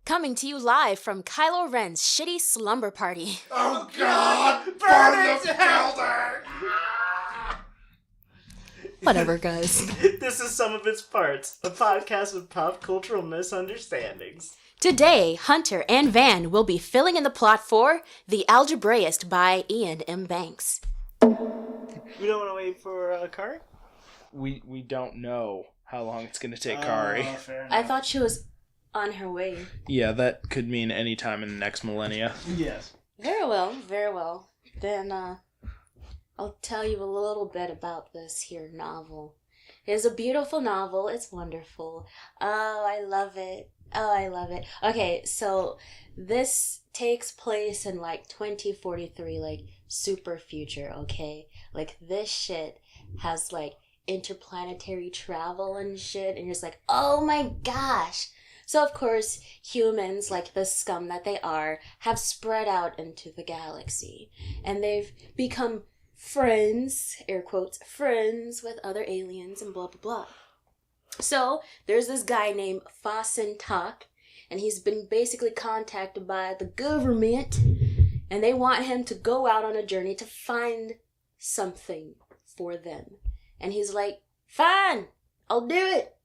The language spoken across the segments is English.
Coming to you live from Kylo Ren's shitty slumber party. Oh God! Burn the building! Whatever, guys. This is Some of Its Parts, a podcast with pop cultural misunderstandings. Today, Hunter and Van will be filling in the plot for The Algebraist by Ian M. Banks. We don't want to wait for Kari? We don't know how long it's going to take Kari. Fair enough. I thought she was on her way. Yeah, that could mean any time in the next millennia. Yes. Very well, very well. Then, I'll tell you a little bit about this here novel. It is a beautiful novel. It's wonderful. Oh, I love it. Okay, so this takes place in, 2043, super future, okay? This shit has, interplanetary travel and shit, and you're just like, oh my gosh! So, of course, humans, like the scum that they are, have spread out into the galaxy. And they've become friends, air quotes, friends with other aliens and blah, blah, blah. So, there's this guy named Fasen Tak, and he's been basically contacted by the government, and they want him to go out on a journey to find something for them. And he's like, fine, I'll do it.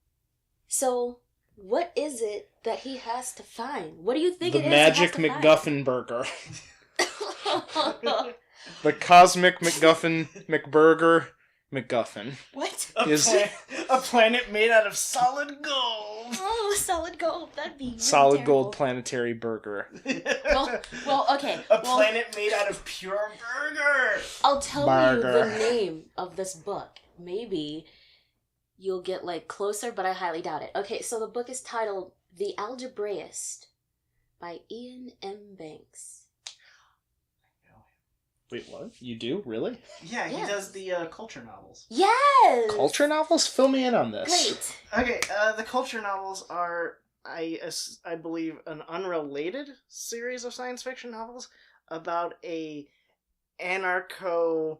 So, what is it that he has to find? What do you think it is? The magic MacGuffin burger. The cosmic MacGuffin McBurger MacGuffin. What? A planet made out of solid gold. Oh, solid gold. That'd be really Solid terrible. gold planetary burger. Well, okay. A planet made out of pure burger. I'll tell Burger. you the name of this book. Maybe you'll get closer, but I highly doubt it. Okay, so the book is titled The Algebraist by Ian M. Banks. Wait, what? You do? Really? Yeah, he Yeah. does the culture novels. Yes! Culture novels? Fill me in on this. Great. Okay, the culture novels are, I believe, an unrelated series of science fiction novels about a anarcho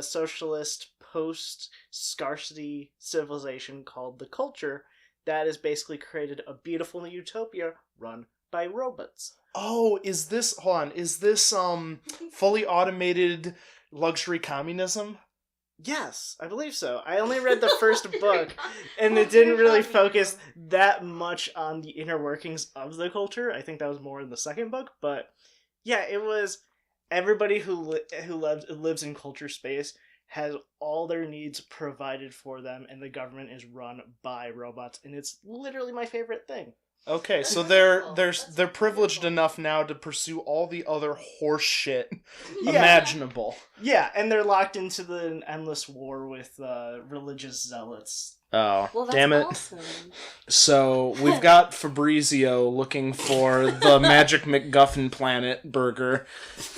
socialist post-scarcity civilization called the Culture that has basically created a beautiful utopia run by robots. Oh, is this fully automated luxury communism? Yes, I believe so. I only read the first book, and it didn't really focus that much on the inner workings of the culture. I think that was more in the second book, but yeah, it was everybody who lives in culture space has all their needs provided for them, and the government is run by robots, and it's literally my favorite thing. Okay, so they're privileged enough now to pursue all the other horse shit imaginable. Yeah, and they're locked into an endless war with religious zealots. Oh, Well, that's damn it. awesome. So, we've got Fabrizio looking for the magic MacGuffin planet burger,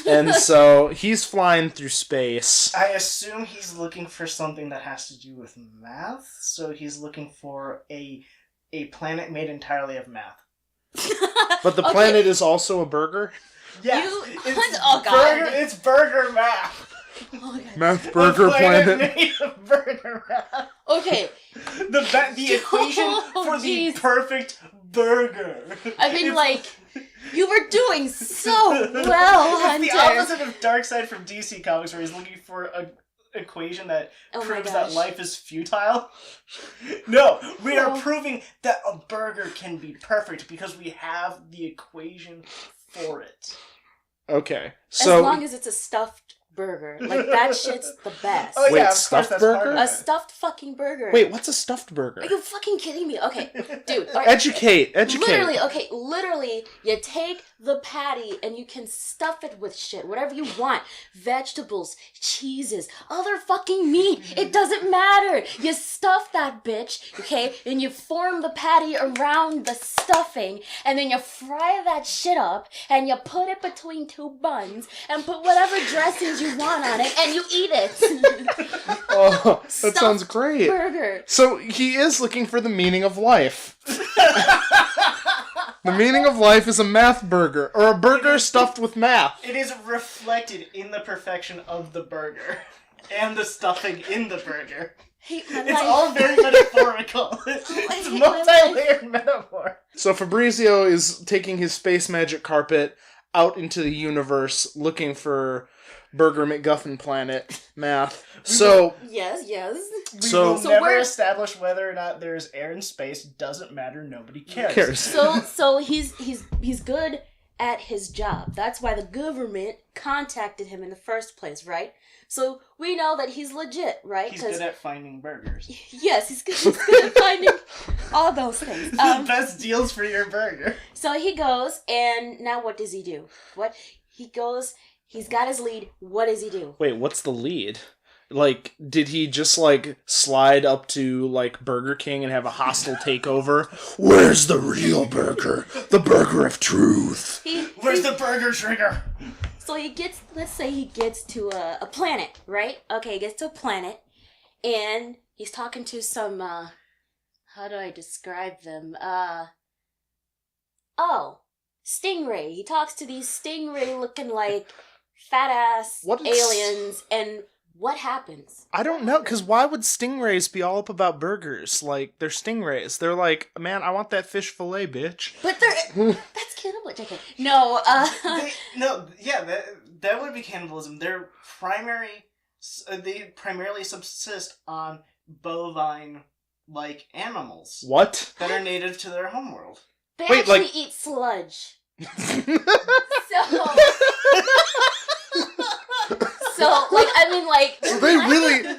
and so he's flying through space. I assume he's looking for something that has to do with math, so he's looking for a planet made entirely of math. But the Okay. planet is also a burger? Yes, Oh, God. It's burger math. Oh, my God. Math burger A planet. made of burger math. Okay. The equation for jeez. the perfect burger. I mean, It's- you were doing so well, Hunter. It's the opposite of Darkseid from DC Comics, where he's looking for a equation that Oh my proves that gosh. life is futile. No, we are Oh. proving that a burger can be perfect because we have the equation for it. Okay, As so... long as it's a stuffed burger. That shit's the best. Oh Wait, yeah, of course stuffed that's part burger? of A it. stuffed fucking burger. Wait, what's a stuffed burger? Are you fucking kidding me? Okay, dude. All right. Educate. Literally, you take the patty and you can stuff it with shit, whatever you want. Vegetables, cheeses, other fucking meat. It doesn't matter. You stuff that bitch, okay, and you form the patty around the stuffing, and then you fry that shit up, and you put it between two buns, and put whatever dressings you want on it, and you eat it. Oh, that Stuffed sounds great. Burger. So he is looking for the meaning of life. The meaning of life is a math burger, or a burger stuffed with math. It is reflected in the perfection of the burger and the stuffing in the burger. hate my It's life. all very metaphorical. It's a hate my multi-layered metaphor. So Fabrizio is taking his space magic carpet out into the universe looking for Burger McGuffin planet math. So Yes. We So- will So never we're- establish whether or not there's air in space. Doesn't matter. Nobody cares. So he's good at his job. That's why the government contacted him in the first place, right? So we know that he's legit, right? He's good at finding burgers. Yes, he's good at finding all those things. The best deals for your burger. So he goes, and now what does he do? He's got his lead. What does he do? wait, what's the lead? Like, did he just, like, slide up to, like, Burger King and have a hostile takeover? Where's the real burger? The burger of truth. Where's the burger trigger? So let's say he gets to a planet, right? Okay, he gets to a planet, and he's talking to some, how do I describe them? Stingray. He talks to these stingray looking like fat-ass What is- aliens, and what happens? I don't know, because why would stingrays be all up about burgers? Like, they're stingrays. They're like, man, I want that fish fillet, bitch. But that's cannibal. Okay. No, That would be cannibalism. They primarily subsist on bovine-like animals What? that are native to their homeworld. they Wait, actually like- eat sludge. So,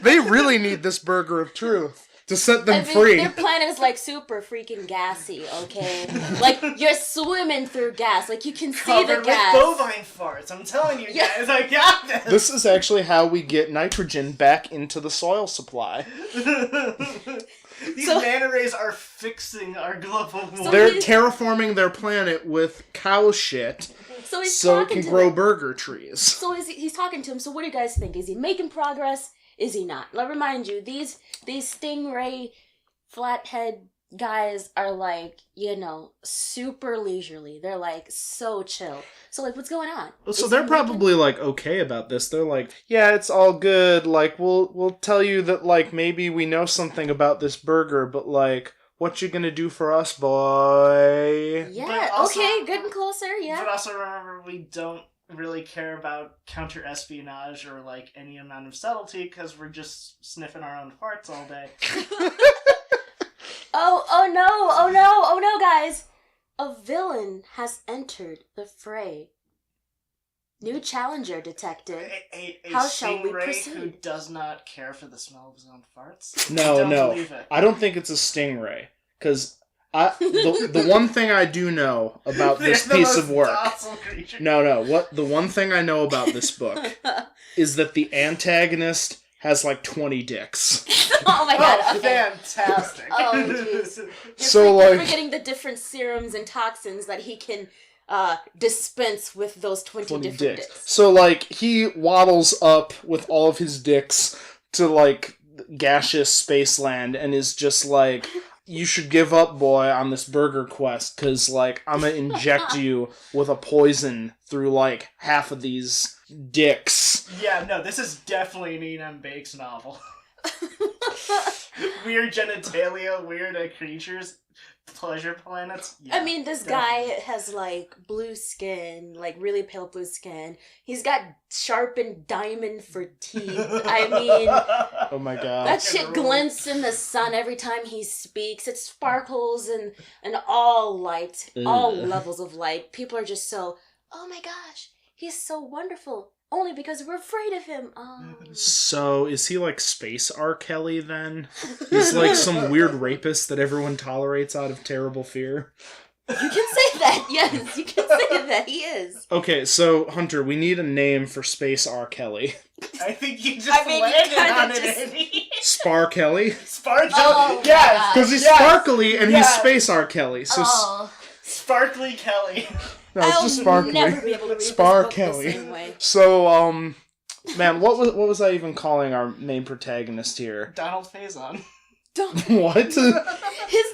They really need this burger of truth to set them I mean, free. their planet is like super freaking gassy, okay? Like you're swimming through gas, like you can see Covered the with gas. bovine farts. I'm telling you Yeah. guys, I got this. This is actually how we get nitrogen back into the soil supply. These So- manta rays are fixing our global warming. So They're he's- terraforming their planet with cow shit So he's so it talking can to grow them. burger trees. So he's talking to him. So what do you guys think? Is he making progress? Is he not? Let me remind you, these stingray flathead guys are like, super leisurely. They're like so chill. So like, what's going on? So Is they're he making- probably like okay about this. They're like, yeah, it's all good. Like we'll tell you that like maybe we know something about this burger, but like what you gonna do for us, boy? Yeah. But also- Okay. Good and closer. Yeah. But also remember, we don't really care about counter-espionage or like any amount of subtlety because we're just sniffing our own farts all day. Oh no, guys! A villain has entered the fray. New challenger detected. A How shall we stingray proceed? who does not care for the smell of his own farts? No, Don't no. believe it. I don't think it's a stingray. Because the one thing I do know about this They're the piece most of work. docile creature. No. The one thing I know about this book is that the antagonist has like 20 dicks. Oh my god, okay. Fantastic. Oh, jeez. So, You're like- forgetting the different serums and toxins that he can dispense with those 20 different dicks. So like he waddles up with all of his dicks to like gaseous spaceland and is just like, you should give up, boy, on this burger quest, because like I'm gonna inject you with a poison through like half of these dicks. Yeah, no, this is definitely an E.M. Bakes novel. Weird genitalia, weird creatures, pleasure planets. Yeah, I mean, this definitely. guy has like blue skin, like really pale blue skin. He's got sharpened diamond for teeth. I mean, Oh my god. that shit glints in the sun every time he speaks. It sparkles and all light, all Ugh. levels of light. People are just so, oh my gosh, he's so wonderful. Only because we're afraid of him. Oh. So is he like Space R. Kelly then? He's like some weird rapist that everyone tolerates out of terrible fear. You can say that, yes. You can say that he is. Okay, so Hunter, we need a name for Space R. Kelly. I think you just I mean, you landed kinda on just- it, Eddie. Spar Kelly? Sparkly, Oh, yes, God. Because he's yes, sparkly and he's yes. Space R. Kelly. So Oh. Sparkly Kelly. no, it's I'll just sparkly. never be able to read Spar this book Kelly. the same way. So, man, what was I even calling our main protagonist here? Donald Faison. What? His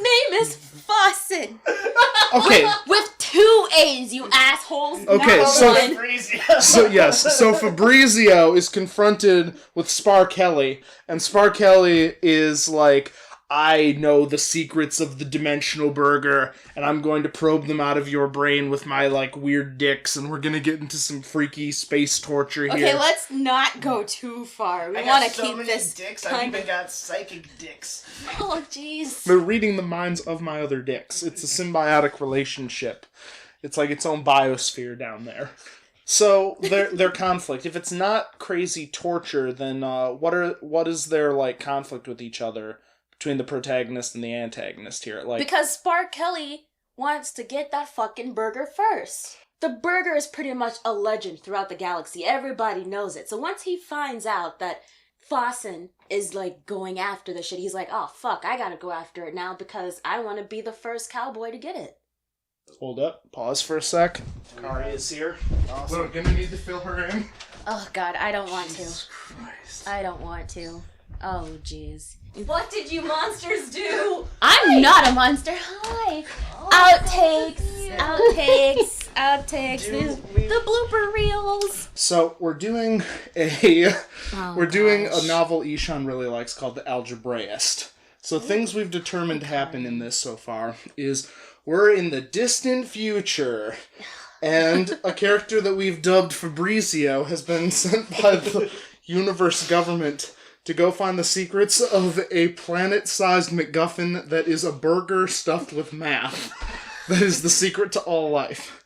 name is Fawcett. Okay, With 2 A's, you assholes. Okay, Not so- one. So Fabrizio is confronted with Sparkelly, and Sparkelly is like, I know the secrets of the dimensional burger, and I'm going to probe them out of your brain with my, like, weird dicks, and we're gonna get into some freaky space torture here. Okay, let's not go too far. We I want got to so keep many this dicks. I've kind even of... got psychic dicks. Oh, jeez. They're reading the minds of my other dicks. It's a symbiotic relationship. It's like its own biosphere down there. So their conflict. If it's not crazy torture, then what is their like conflict with each other between the protagonist and the antagonist here? Like, Because Sparkelly wants to get that fucking burger first. The burger is pretty much a legend throughout the galaxy. Everybody knows it. So once he finds out that Fossen is like going after the shit, he's like, oh fuck, I gotta go after it now because I want to be the first cowboy to get it. hold up, pause for a sec. Kari is here. Awesome. We're gonna need to fill her in. Oh god, I don't want Jesus Christ. I don't want to. Oh jeez. What did you monsters do? I'm not a monster. Hi. Outtakes. Do we- The blooper reels. So we're doing Oh, a novel Ishan really likes called The Algebraist. So things we've determined happen in this so far is we're in the distant future, and a character that we've dubbed Fabrizio has been sent by the universe government to go find the secrets of a planet-sized MacGuffin that is a burger stuffed with math. That is the secret to all life.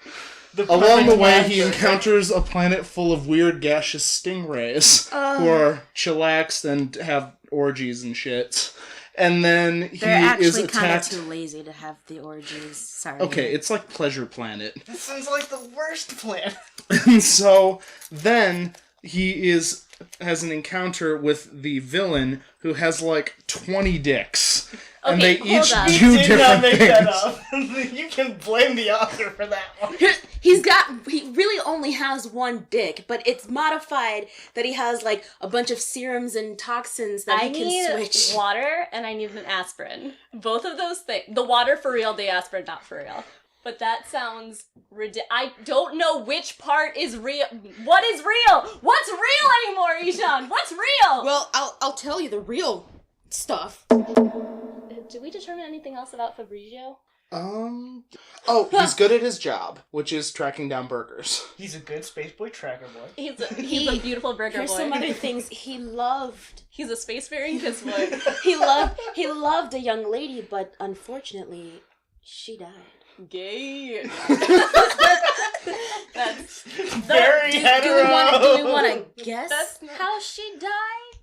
Along the way, he encounters a planet full of weird gaseous stingrays who are chillaxed and have orgies and shit. And then he They're is actually kind of attacked. too lazy to have the orgies. Sorry. Okay, it's like Pleasure Planet. That sounds like the worst plan. And so then he has an encounter with the villain who has like 20 dicks. And Okay, they hold each on. do Did not different make things. that up. You can blame the author for that one. He really only has one dick, but it's modified that he has like a bunch of serums and toxins that I he can need switch. water and I need an aspirin. Both of those things. The water for real, the aspirin not for real. But that sounds ridiculous. I don't know which part is real. What is real? What's real anymore, Ishan? What's real? Well, I'll tell you the real stuff. Did we determine anything else about Fabrizio? Oh, he's good at his job, which is tracking down burgers. He's a good space boy tracker boy. He's a beautiful burger Here's boy. some other things he loved. He's a spacefaring kiss boy. He loved a young lady, but unfortunately, she died. Gay. That's Very hetero. Do we want to guess That's not- how she died?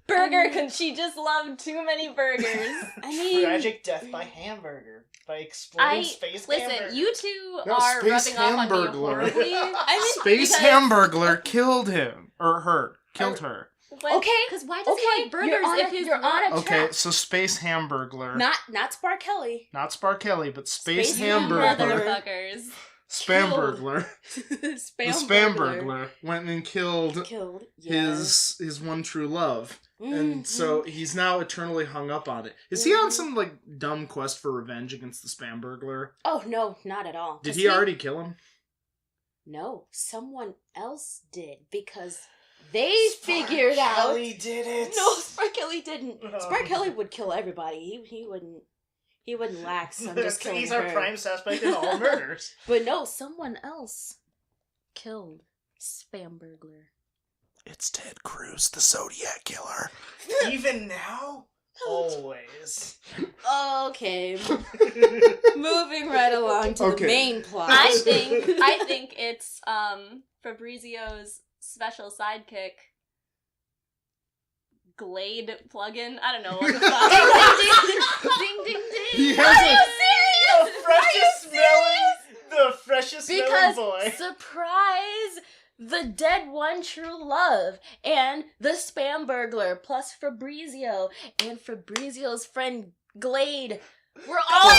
burger. Cause she just loved too many burgers. I mean, Tragic death by hamburger. By exploding space hamburger. Listen, you two No, are space rubbing off on me hamburglar. horribly. I mean, Space because- Hamburglar killed him. Or her. Killed her. Okay, Because why does he okay, like burgers you're on if a- he's you're on a Okay, track. so Space Hamburglar. Not Sparkelly. Not Sparkelly, but Space Space Hamburglar. motherfuckers? Spam Killed. burglar. Spam The Spam burglar. burglar went and killed Killed his one true love. And Mhm. so he's now eternally hung up on it. Is he on some like dumb quest for revenge against the Spam burglar? Oh no, not at all. Did 'Cause he already kill him? No, someone else did because they figured out. Kelly did it. No, Sparkelly didn't. Oh. Sparkelly would kill everybody. He wouldn't lax on just killing He's her. our prime suspect in all murders. But no, someone else killed Spam burglar. It's Ted Cruz, the Zodiac Killer. Even now? Always. Okay, moving right along to Okay. the main plot. I think it's Fabrizio's special sidekick, Glade plugin. I don't know what the fuck. Ding ding ding. He Are has you a... serious? The freshest smelling Because boy. surprise, the dead one true love and the Spam burglar plus Fabrizio and Fabrizio's friend Glade. We're all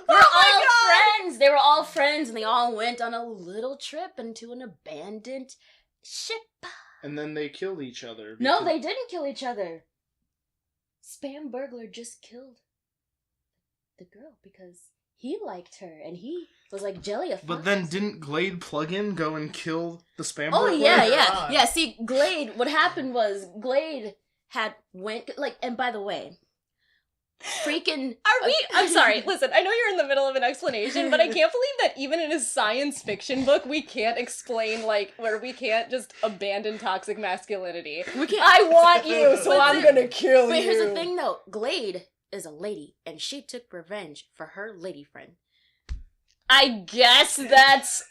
friends. They were all friends, and they all went on a little trip into an abandoned ship. And then they killed each other. No, because- they didn't kill each other. Spam burglar just killed the girl because he liked her, and he was like jelly of But then didn't Glade Plugin go and kill the spam Oh burglar? yeah, Later yeah, on. yeah. See, Glade. What happened was Glade had went like, and by the way, freaking. Are we? I'm sorry. Listen, I know you're in the middle of an explanation, but I can't believe that even in a science fiction book, we can't explain, like, where we can't just abandon toxic masculinity. We can't. I want you, so But I'm gonna kill you. But here's the thing, though. Glade is a lady, and she took revenge for her lady friend. I guess that's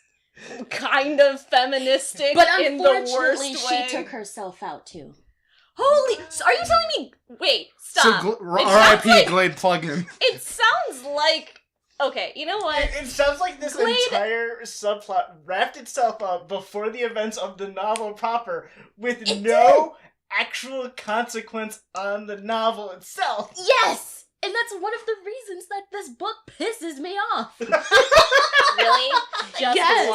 kind of feministic But in the worst unfortunately, way. she took herself out too. Holy! So are you telling me? Wait, stop. So It sounds R.I.P. like- Glade Plugin. It sounds like. Okay, you know what? It sounds like this Glade- entire subplot wrapped itself up before the events of the novel proper, with It no actual consequence on the novel itself. Yes! And that's one of the reasons that this book pisses me off. Really? Just Yes.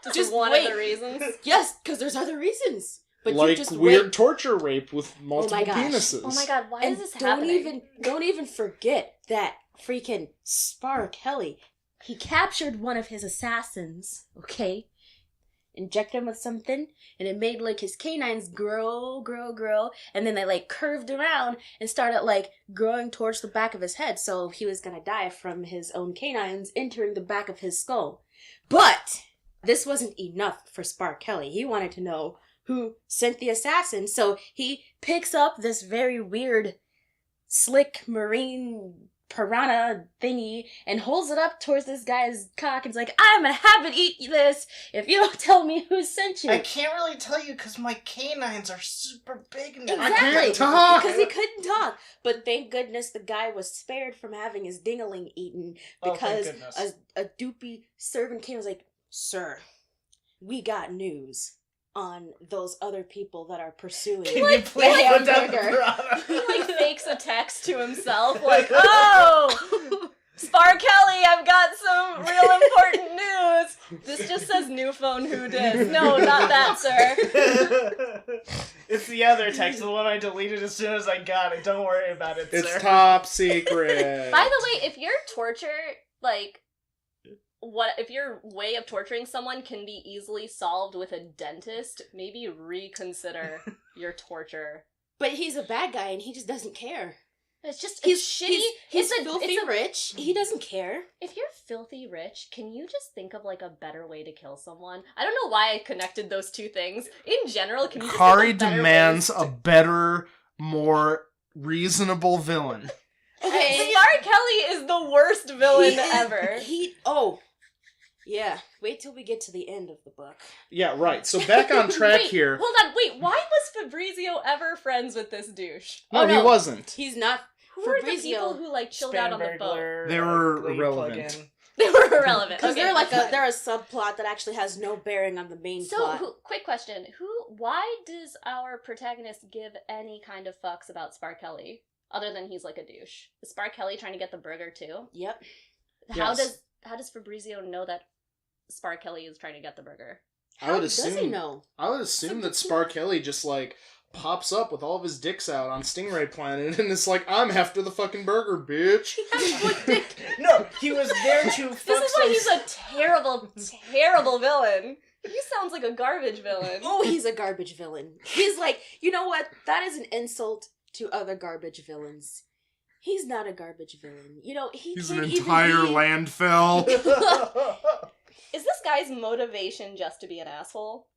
one? Just one wait. of the reasons? Yes, because there's other reasons. But Like you just weird wait. torture rape with multiple gosh. penises. Oh my god, why And is this don't happening? even forget that freaking Spar Kelly. He captured one of his assassins, okay? Injected him with something, and it made like his canines grow, and then they like curved around and started like growing towards the back of his head, so he was gonna die from his own canines entering the back of his skull. But this wasn't enough for Spar Kelly. He wanted to know who sent the assassin, so he picks up this very weird, slick marine piranha thingy and holds it up towards this guy's cock and's like, I'm gonna have it eat this if you don't tell me who sent you. I can't really tell you because my canines are super big now. Exactly. can't talk. Because he couldn't talk. But thank goodness the guy was spared from having his dingaling eaten Oh, thank because goodness. a doopy servant came and was like, Sir, we got news on those other people that are pursuing Can you the please put down the hamburger." piranha? He like fakes a text to himself, like, oh! Spar Kelly, I've got some real important news! This just says new phone who dis. No, not that, sir. It's the other text, the one I deleted as soon as I got it. Don't worry about it, It's sir. top secret. By the way, if your torture, like, if your way of torturing someone can be easily solved with a dentist, maybe reconsider your torture. But he's a bad guy and he just doesn't care. It's just He's shitty. He's It's filthy rich. He doesn't care. If you're filthy rich, can you just think of like a better way to kill someone? I don't know why I connected those two things. In general, can you just Kari think of better demands ways a better, more reasonable villain. Okay. Spar Kelly is the worst villain He is- ever. Yeah, wait till we get to the end of the book. Yeah, right. So back on track Wait, here. Hold on, wait, why was Fabrizio ever friends with this douche? No, Oh, he no. wasn't. He's not. Who were the Fabrizio- people who like chilled out on the boat? Spam They were Glade irrelevant. plugin. They were irrelevant. Because Okay, they're like that's fine. they're a subplot that actually has no bearing on the main So, plot. quick question: why does our protagonist give any kind of fucks about Spar Kelly, other than he's like a douche? Is Spar Kelly trying to get the burger too? Yep. How Yes. does Fabrizio know that Spar Kelly is trying to get the burger? I would Does he assume. know? I would assume that Spar Kelly just like pops up with all of his dicks out on Stingray Planet, and it's like, I'm after the fucking burger, bitch. No, he was there to fuck This is why some- he's a terrible, terrible villain. He sounds like a garbage villain. Oh, he's a garbage villain. He's like, you know what? That is an insult to other garbage villains. He's not a garbage villain. You know, he He's can't an even entire be- landfill. Is this guy's motivation just to be an asshole?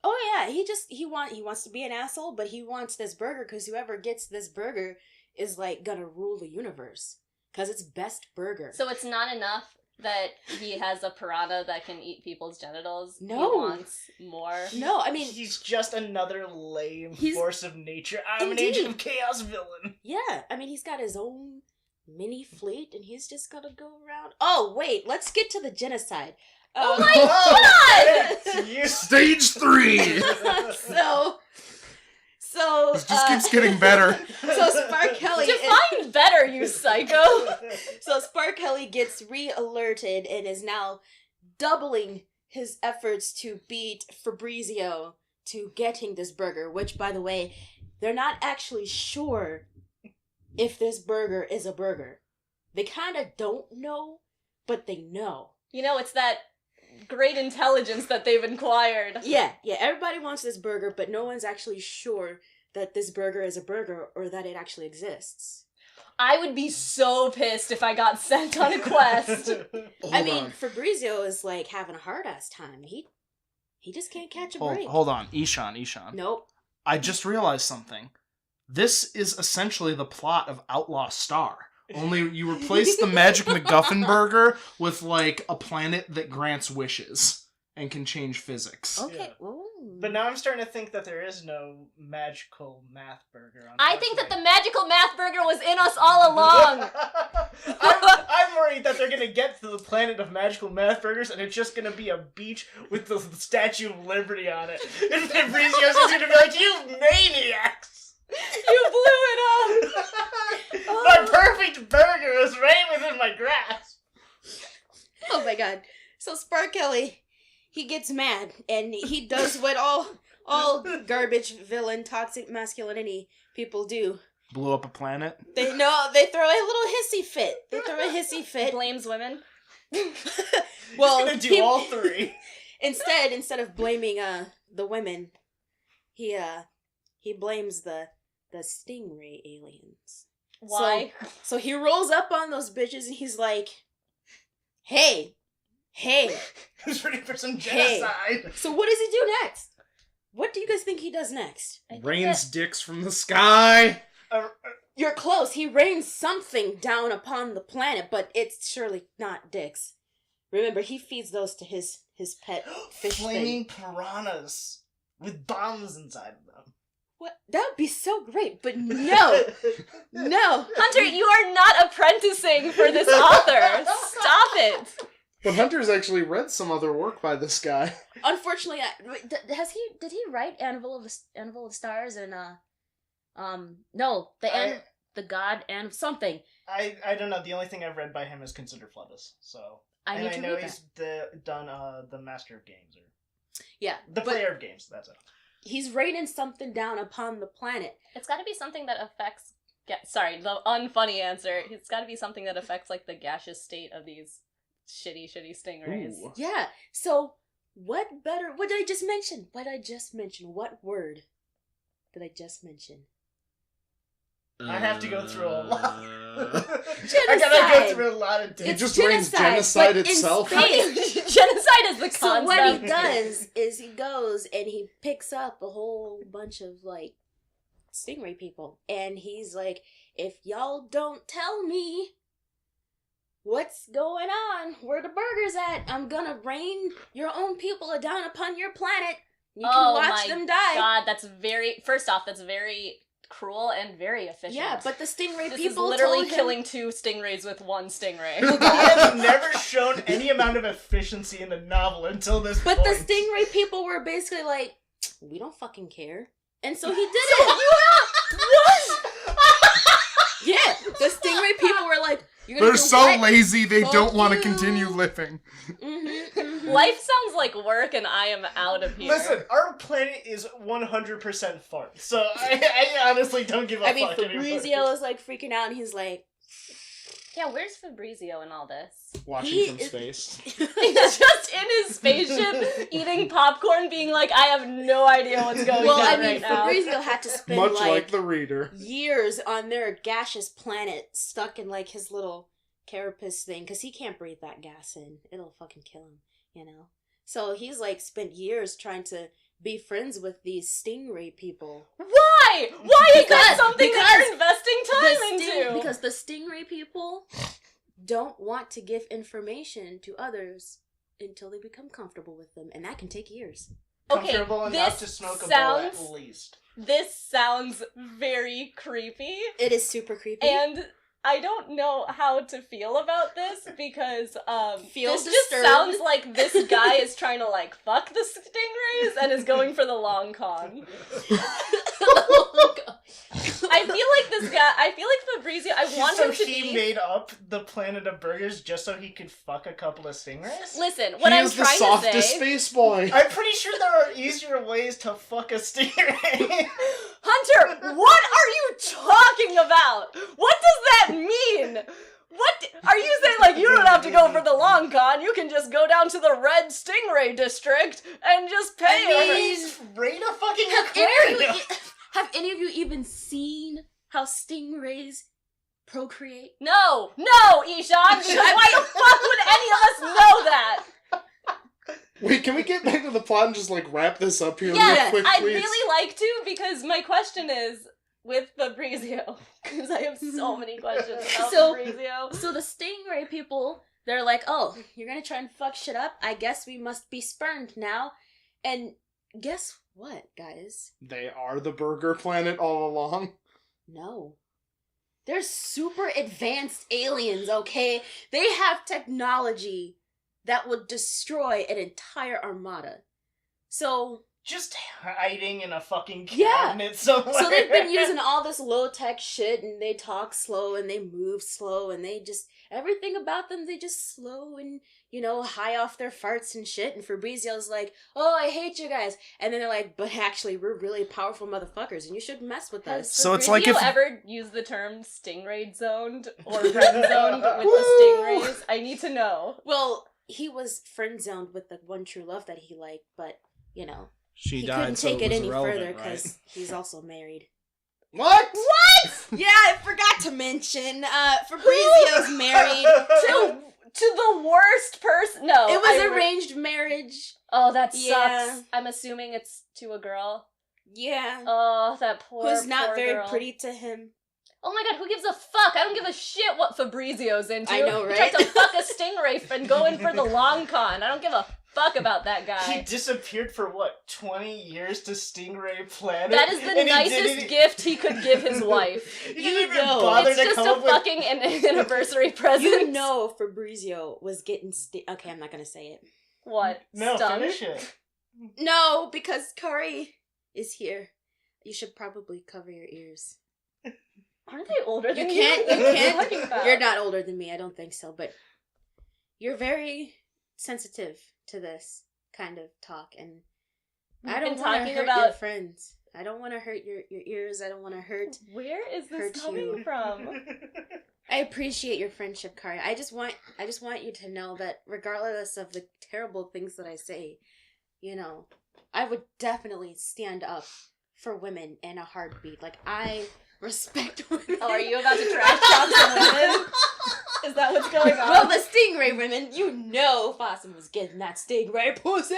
Oh yeah, he wants to be an asshole, but he wants this burger because whoever gets this burger is like gonna rule the universe because it's best burger. So it's not enough that he has a piranha that can eat people's genitals. No. He wants more. no, I mean, he's just another lame He's- force of nature. I'm Indeed. an agent of chaos villain. yeah, I mean he's got his own mini fleet and he's just gonna go around. Oh wait, let's get to the genocide. Oh Um, my God! You Stage 3! so It just keeps getting better. So Spar Kelly Define better, you psycho! So Spar Kelly gets re-alerted and is now doubling his efforts to beat Fabrizio to getting this burger, which, by the way, they're not actually sure if this burger is a burger. They kind of don't know, but they know. You know, it's that great intelligence that they've acquired. Yeah, everybody wants this burger, but no one's actually sure that this burger is a burger or that it actually exists. I would be so pissed if I got sent on a quest. I mean, Fabrizio is like having a hard-ass time. He just can't catch a break. Hold on, Ishan. Nope. I just realized something. This is essentially the plot of Outlaw Star. Only you replace the Magic MacGuffin burger with, like, a planet that grants wishes and can change physics. Okay. Yeah. Ooh. But now I'm starting to think that there is no magical math burger. I think that the magical math burger was in us all along. I'm worried that they're gonna get to the planet of magical math burgers and it's just gonna be a beach with the Statue of Liberty on it. And Fabrizio's just gonna be like, "You maniacs! You blew it up! My perfect burger is right within my grasp." Oh my god. So Sparkelly, he gets mad and he does what all garbage, villain, toxic masculinity people do. Blew up a planet? They throw a little hissy fit. Blames women. Well, He's gonna do all three. Instead of blaming the women, he blames the Stingray aliens. Why? So he rolls up on those bitches and he's like, Hey. Who's ready for some genocide? So what does he do next? What do you guys think he does next? Rains dicks from the sky! You're close. He rains something down upon the planet, but it's surely not dicks. Remember, he feeds those to his pet fish Flaming thing. piranhas with bombs inside of them. What? That would be so great, but no. No. Hunter, you are not apprenticing for this author. Stop it. But Hunter's actually read some other work by this guy. Unfortunately, did he write Anvil of Stars and the God and something. I don't know. The only thing I've read by him is Consider Floodus. So I know he's done the Master of Games yeah, the Player of Games. That's it. He's raining something down upon the planet. It's got to be something that affects. The unfunny answer. It's got to be something that affects like the gaseous state of these shitty stingrays. Ooh. Yeah. So what did I just mention? What word did I just mention? I have to go through a lot. Genocide. I gotta go through a lot of It dates. just rains genocide but in itself. space. Genocide is the concept. So what he does is he goes and he picks up a whole bunch of like stingray people, and he's like, if y'all don't tell me what's going on, where the burger's at, I'm gonna rain your own people down upon your planet. You can watch them die. God, that's very cruel and very efficient. Yeah, but the stingray this people is literally told him, killing 2 stingrays with 1 stingray. He has never shown any amount of efficiency in the novel until this but point. the stingray people were basically like, we don't fucking care. And so he did it. What? Yeah, the stingray people were like, you're gonna They're do so what? lazy they Fuck don't want to you. continue living. Life sounds like work and I am out of here. Listen, our planet is 100% fun, so I honestly don't give a I mean, fuck anymore. Fabrizio is like freaking out, and he's like, yeah, where's Fabrizio in all this? Watching from space. He's just in his spaceship eating popcorn being like, I have no idea what's going well, on I mean, right now. Fabrizio had to spend Much like like the reader. years on their gaseous planet, stuck in like his little carapace thing, because he can't breathe that gas in. It'll fucking kill him, you know? So he's like spent years trying to be friends with these stingray people. Why? Why is that something that you're investing time into? Because the stingray people don't want to give information to others until they become comfortable with them, and that can take years. Comfortable enough to this smoke a bowl sounds- at least. This sounds very creepy, It is super creepy. and I don't know how to feel about this because Feel this just disturbed. sounds like this guy is trying to like fuck the stingrays and is going for the long con. I feel like Fabrizio, I want So him to he be... made up the planet of burgers just so he could fuck a couple of stingrays? Listen, what he I'm is the trying to softest say... space boy. I'm pretty sure there are easier ways to fuck a stingray. Hunter, what are you talking about? What does that mean? What? Are you saying, like, you don't have to go for the long con, you can just go down to the red Stingray district and just pay Raid a fucking Have any of you even seen how stingrays procreate? No, Ishan, because why the fuck would any of us know that? Wait, can we get back to the plot and just, like, wrap this up here Yeah, real quick, I'd please? really like to, because my question is, with Fabrizio, because I have so many questions about Fabrizio. So the stingray people, they're like, oh, you're gonna try and fuck shit up? I guess we must be spurned now. And guess what, guys? They are the Burger Planet all along. No. They're super advanced aliens, okay? They have technology that would destroy an entire armada. So... just hiding in a fucking Yeah. cabinet somewhere. So they've been using all this low-tech shit, and they talk slow, and they move slow, and they just... everything about them, they just slow and, you know, high off their farts and shit. And Fabrizio's like, oh, I hate you guys. And then they're like, but actually, we're really powerful motherfuckers, and you shouldn't mess with us. So it's like Fabrizio if- ever used the term stingray zoned or friend zoned with the stingrays? I need to know. Well, he was friend-zoned with the one true love that he liked, but, you know... She he died, couldn't so take it it was any irrelevant, further because right? he's also married. What? Yeah, I forgot to mention. Fabrizio's married. To the worst person. No, It was arranged marriage. Oh, that sucks. Yeah. I'm assuming it's to a girl. Yeah. Oh, that poor. Who's not poor very girl. pretty to him. Oh my god, who gives a fuck? I don't give a shit what Fabrizio's into. I know, He right? tried to fuck a stingray and go in for the long con. I don't give a fuck about that He guy. disappeared for what, 20 years to Stingray Planet? That is the And he nicest didn't- gift he could give his wife. He You didn't even know. bother It's to just come a up with... fucking anniversary present. You know Fabrizio was getting... okay, I'm not gonna say it. What? No, Stung? finish it. No, because Kari is here. You should probably cover your ears. Aren't they older You than can't... you? You What are you can't... talking about? You're not older than me, I don't think so, but... You're very sensitive to this kind of talk, and We've I don't been want to talking hurt about your friends. I don't want to hurt your ears. I don't want to hurt. Where is hurt this coming you. from? I appreciate your friendship, Kari. I just want you to know that regardless of the terrible things that I say, you know, I would definitely stand up for women in a heartbeat. Like, I respect women. Oh, are you about to trash talk some women? Is that what's going on? Well, the Stingray women, you know Fossum was getting that Stingray pussy!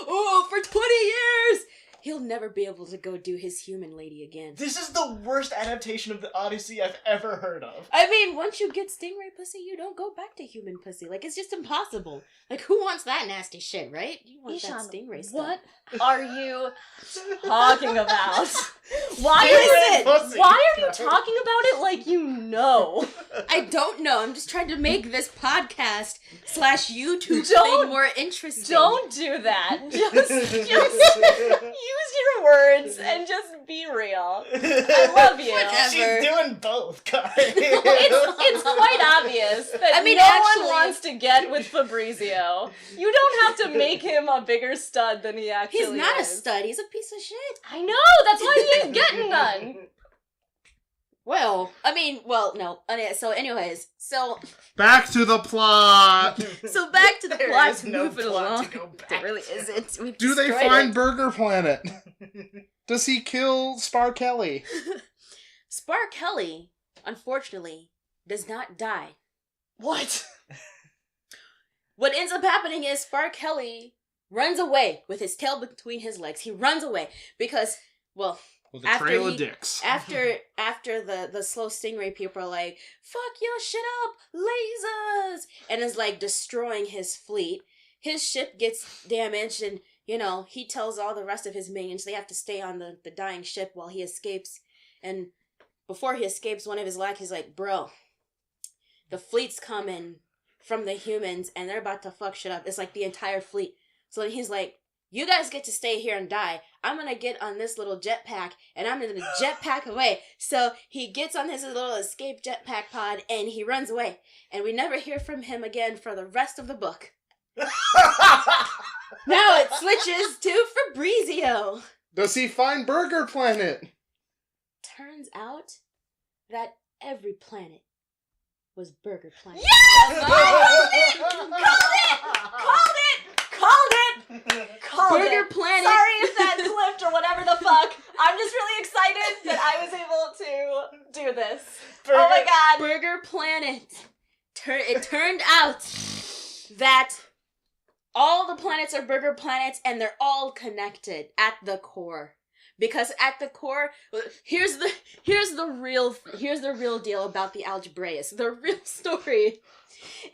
Oh, for 20 years! He'll never be able to go do his human lady again. This is the worst adaptation of the Odyssey I've ever heard of. I mean, once you get Stingray pussy, you don't go back to human pussy. Like, it's just impossible. Like, who wants that nasty shit, right? You want Ishan, that Stingray stuff. what are you talking about? Why Stingray pussy. Why are you talking about it like you know? I don't know. I'm just trying to make this podcast / YouTube Don't- thing more interesting. Don't do that. Just use your words and just be real. I love you. Whatever. She's doing both, Kari. It's quite obvious that I mean, no actually- one wants to get with Fabrizio. You don't have to make him a bigger stud than he actually is. He's not a stud. He's a piece of shit. I know, that's why he ain't getting none. Well, I mean, well, no. So, anyways, Back to the plot! so back to the There plot. is no Moving plot along. to go back There really to. isn't. We've Do they destroyed find it. Burger Planet? Does he kill Sparkelly? Sparkelly, unfortunately, does not die. What? What ends up happening is Sparkelly runs away with his tail between his legs. He runs away because, well, With a After trail he- of dicks. after the slow Stingray people are like, fuck your shit up, lasers, and is like destroying his fleet. His ship gets damaged, and you know, he tells all the rest of his minions they have to stay on the dying ship while he escapes. And before he escapes, one of his lackeys like, bro, the fleet's coming from the humans and they're about to fuck shit up. It's like the entire fleet. So then he's like, you guys get to stay here and die. I'm gonna get on this little jetpack and I'm gonna jetpack away. So he gets on his little escape jetpack pod and he runs away. And we never hear from him again for the rest of the book. Now it switches to Fabrizio. Does he find Burger Planet? Turns out that every planet was Burger Planet. Yes! Called Burger it. Planet. Sorry if that clipped or whatever the fuck. I'm just really excited that I was able to do this. Oh my god. Burger Planet. It turned out that all the planets are Burger Planets and they're all connected at the core. Because at the core, here's the real deal about the Algebraist. The real story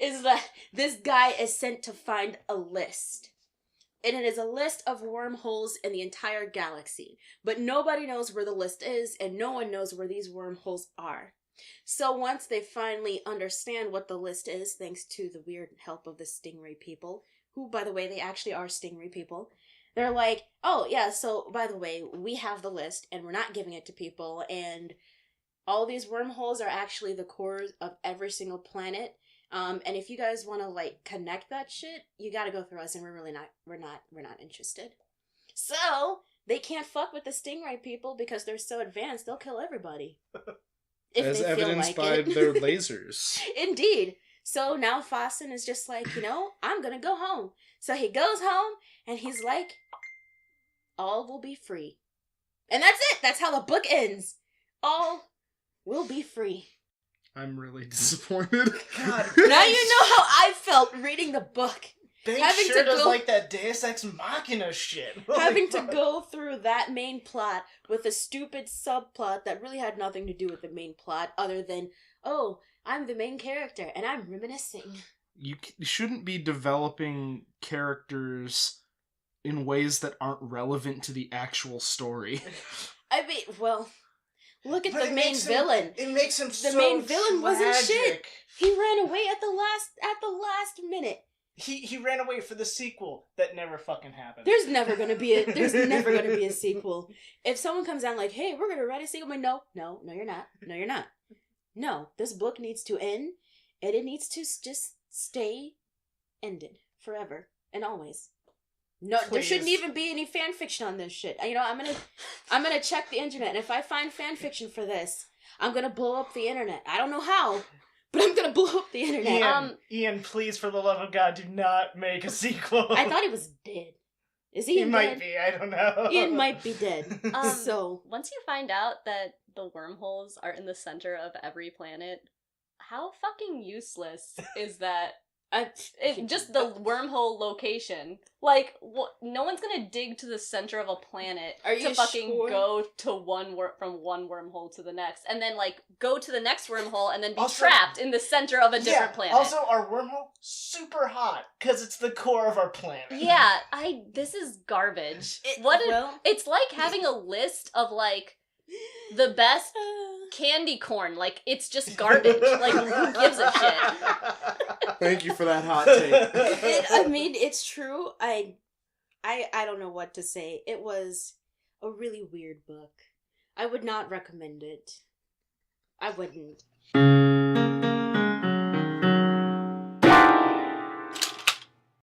is that this guy is sent to find a list. And it is a list of wormholes in the entire galaxy. But nobody knows where the list is, and no one knows where these wormholes are. So once they finally understand what the list is, thanks to the weird help of the Stingray people, who, by the way, they actually are Stingray people, they're like, oh, yeah, so, by the way, we have the list, and we're not giving it to people, and all these wormholes are actually the cores of every single planet. And if you guys want to, like, connect that shit, you gotta go through us, and we're not interested. So, they can't fuck with the Stingray people because they're so advanced, they'll kill everybody. If As they evidenced feel by like it. their lasers. Indeed. So now Fasten is just like, I'm gonna go home. So he goes home, and he's like, all will be free. And that's it! That's how the book ends. All will be free. I'm really disappointed. God, Now you know how I felt reading the book. Banks having sure to does go- like that Deus Ex Machina shit. Holy Having to fuck. go through that main plot with a stupid subplot that really had nothing to do with the main plot other than, oh, I'm the main character and I'm reminiscing. You shouldn't be developing characters in ways that aren't relevant to the actual story. I mean, well, look at But the it main makes him- villain. It makes him so main villain wasn't shit. tragic. He ran away at the last minute. He ran away for the sequel that never fucking happened. There's never gonna be a sequel. If someone comes down like, hey, we're gonna write a sequel, I'm like, no, you're not. No, you're not. No, this book needs to end, and it needs to just stay ended forever and always. No, there Please. shouldn't even be any fan fiction on this shit. I'm gonna check the internet, and if I find fan fiction for this, I'm gonna blow up the internet. I don't know how, but I'm gonna blow up the internet. Ian, please, for the love of God, do not make a sequel. I thought he was dead. Is he He dead? might be, I don't know. Ian might be dead. So Once you find out that the wormholes are in the center of every planet, how fucking useless is that? Just the wormhole location. Like, no one's gonna dig to the center of a planet Are to you fucking sure? go to from one wormhole to the next, and then like go to the next wormhole and then be Also- trapped in the center of a different planet. Also, our wormhole, super hot, because it's the core of our planet. Yeah, this is garbage. It's like having a list of like the best candy corn. Like, it's just garbage. Like, who gives a shit? Thank you for that hot take. I mean, it's true. I don't know what to say. It was a really weird book. I would not recommend it. I wouldn't.